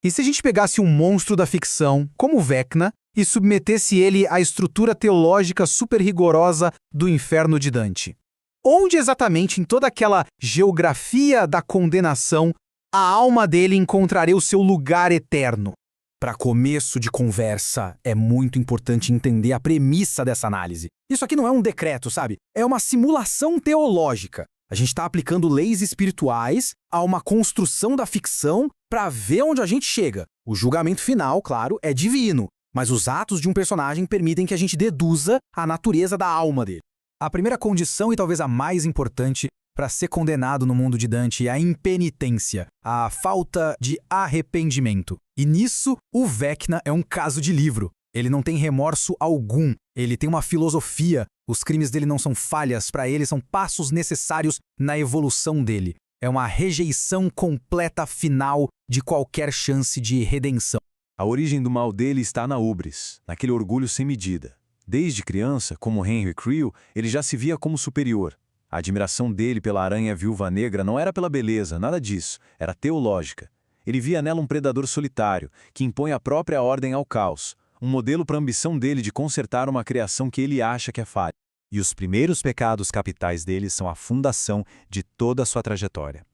E se a gente pegasse um monstro da ficção, como o Vecna, e submetesse ele à estrutura teológica super rigorosa do inferno de Dante? Onde exatamente em toda aquela geografia da condenação a alma dele encontraria o seu lugar eterno? Para começo de conversa, é muito importante entender a premissa dessa análise. Isso aqui não é um decreto, sabe? É uma simulação teológica. A gente está aplicando leis espirituais a uma construção da ficção para ver onde a gente chega. O julgamento final, claro, é divino, mas os atos de um personagem permitem que a gente deduza a natureza da alma dele. A primeira condição, e talvez a mais importante, para ser condenado no mundo de Dante é a impenitência, a falta de arrependimento. E nisso, o Vecna é um caso de livro. Ele não tem remorso algum, ele tem uma filosofia, os crimes dele não são falhas, para ele são passos necessários na evolução dele. É uma rejeição completa final de qualquer chance de redenção. A origem do mal dele está na ubris, naquele orgulho sem medida. Desde criança, como Henry Creel, ele já se via como superior. A admiração dele pela aranha viúva negra não era pela beleza, nada disso, era teológica. Ele via nela um predador solitário, que impõe a própria ordem ao caos, um modelo para a ambição dele de consertar uma criação que ele acha que é falha. E os primeiros pecados capitais dele são a fundação de toda a sua trajetória.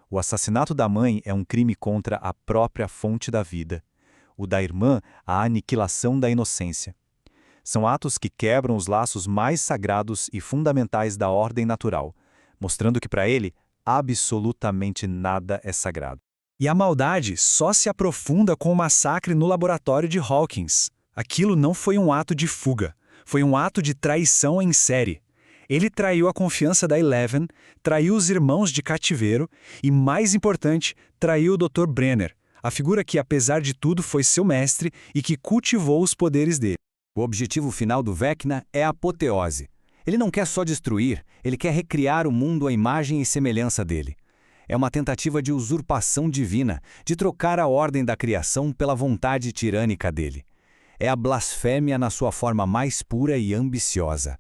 O assassinato da mãe é um crime contra a própria fonte da vida. O da irmã, a aniquilação da inocência. São atos que quebram os laços mais sagrados e fundamentais da ordem natural, mostrando que para ele, absolutamente nada é sagrado. E a maldade só se aprofunda com o massacre no laboratório de Hawkins. Aquilo não foi um ato de fuga, foi um ato de traição em série. Ele traiu a confiança da Eleven, traiu os irmãos de cativeiro e, mais importante, traiu o Dr. Brenner, a figura que, apesar de tudo, foi seu mestre e que cultivou os poderes dele. O objetivo final do Vecna é a apoteose. Ele não quer só destruir, ele quer recriar o mundo à imagem e semelhança dele. É uma tentativa de usurpação divina, de trocar a ordem da criação pela vontade tirânica dele. É a blasfêmia na sua forma mais pura e ambiciosa.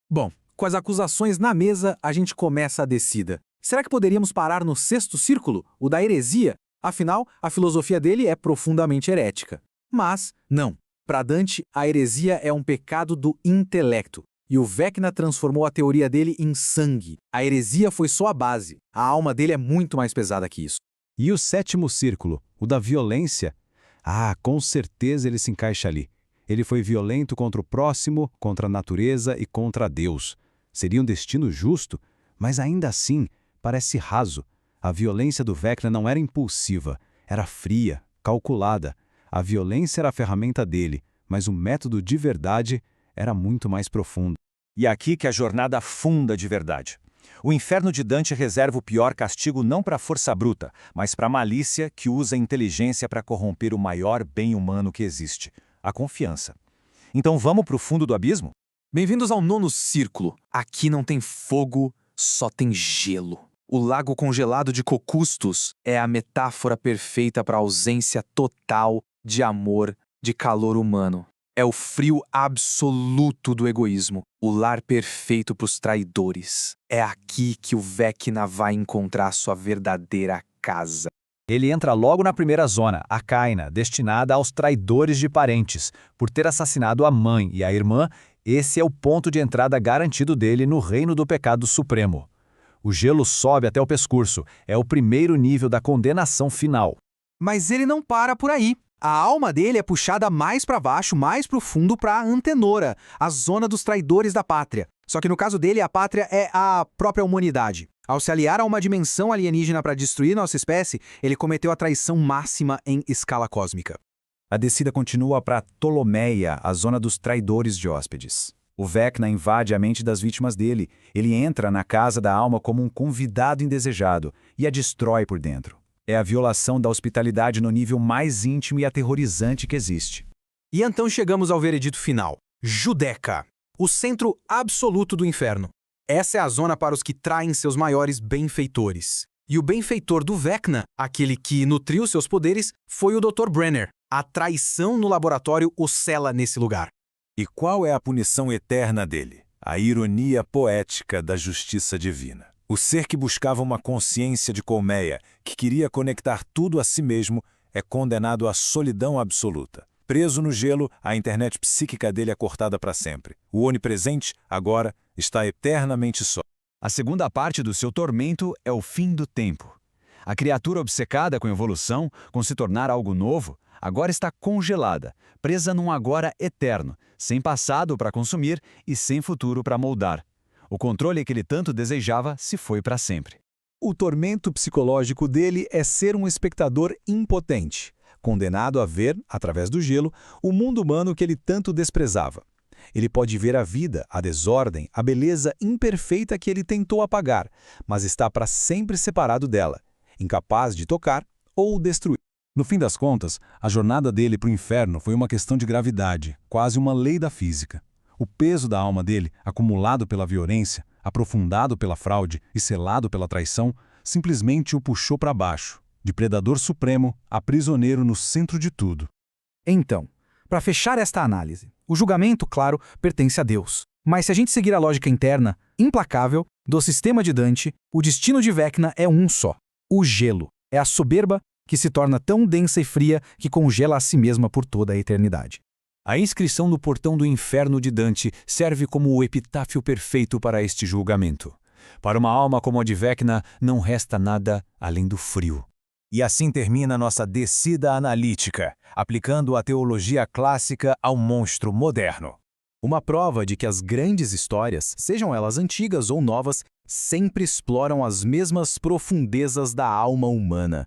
Bom, com as acusações na mesa, a gente começa a descida. Será que poderíamos parar no sexto círculo, o da heresia? Afinal, a filosofia dele é profundamente herética. Mas, não. Para Dante, a heresia é um pecado do intelecto. E o Vecna transformou a teoria dele em sangue. A heresia foi só a base. A alma dele é muito mais pesada que isso. E o sétimo círculo, o da violência? Ah, com certeza ele se encaixa ali. Ele foi violento contra o próximo, contra a natureza e contra Deus. Seria um destino justo, mas ainda assim parece raso. A violência do Vecna não era impulsiva, era fria, calculada. A violência era a ferramenta dele, mas o método de verdade era muito mais profundo. E é aqui que a jornada afunda de verdade. O inferno de Dante reserva o pior castigo não para a força bruta, mas para a malícia que usa a inteligência para corromper o maior bem humano que existe, a confiança. Então vamos para o fundo do abismo? Bem-vindos ao nono círculo. Aqui não tem fogo, só tem gelo. O lago congelado de Cocustos é a metáfora perfeita para a ausência total de amor, de calor humano. É o frio absoluto do egoísmo, o lar perfeito para os traidores. É aqui que o Vecna vai encontrar sua verdadeira casa. Ele entra logo na primeira zona, a Caina, destinada aos traidores de parentes. Por ter assassinado a mãe e a irmã, esse é o ponto de entrada garantido dele no reino do pecado supremo. O gelo sobe até o pescoço, é o primeiro nível da condenação final. Mas ele não para por aí. A alma dele é puxada mais para baixo, mais profundo para a Antenora, a zona dos traidores da pátria. Só que no caso dele, a pátria é a própria humanidade. Ao se aliar a uma dimensão alienígena para destruir nossa espécie, ele cometeu a traição máxima em escala cósmica. A descida continua para Ptolomeia, a zona dos traidores de hóspedes. O Vecna invade a mente das vítimas dele. Ele entra na casa da alma como um convidado indesejado e a destrói por dentro. É a violação da hospitalidade no nível mais íntimo e aterrorizante que existe. E então chegamos ao veredito final. Judeca, o centro absoluto do inferno. Essa é a zona para os que traem seus maiores benfeitores. E o benfeitor do Vecna, aquele que nutriu seus poderes, foi o Dr. Brenner. A traição no laboratório o sela nesse lugar. E qual é a punição eterna dele? A ironia poética da justiça divina. O ser que buscava uma consciência de colmeia, que queria conectar tudo a si mesmo, é condenado à solidão absoluta. Preso no gelo, a internet psíquica dele é cortada para sempre. O onipresente, agora, está eternamente só. A segunda parte do seu tormento é o fim do tempo. A criatura obcecada com evolução, com se tornar algo novo, agora está congelada, presa num agora eterno, sem passado para consumir e sem futuro para moldar. O controle que ele tanto desejava se foi para sempre. O tormento psicológico dele é ser um espectador impotente, condenado a ver, através do gelo, o mundo humano que ele tanto desprezava. Ele pode ver a vida, a desordem, a beleza imperfeita que ele tentou apagar, mas está para sempre separado dela, incapaz de tocar ou destruir. No fim das contas, a jornada dele para o inferno foi uma questão de gravidade, quase uma lei da física. O peso da alma dele, acumulado pela violência, aprofundado pela fraude e selado pela traição, simplesmente o puxou para baixo, de predador supremo a prisioneiro no centro de tudo. Então, para fechar esta análise, o julgamento, claro, pertence a Deus. Mas se a gente seguir a lógica interna, implacável, do sistema de Dante, o destino de Vecna é um só: o gelo. É a soberba que se torna tão densa e fria que congela a si mesma por toda a eternidade. A inscrição no portão do inferno de Dante serve como o epitáfio perfeito para este julgamento. Para uma alma como a de Vecna, não resta nada além do frio. E assim termina nossa descida analítica, aplicando a teologia clássica ao monstro moderno. Uma prova de que as grandes histórias, sejam elas antigas ou novas, sempre exploram as mesmas profundezas da alma humana.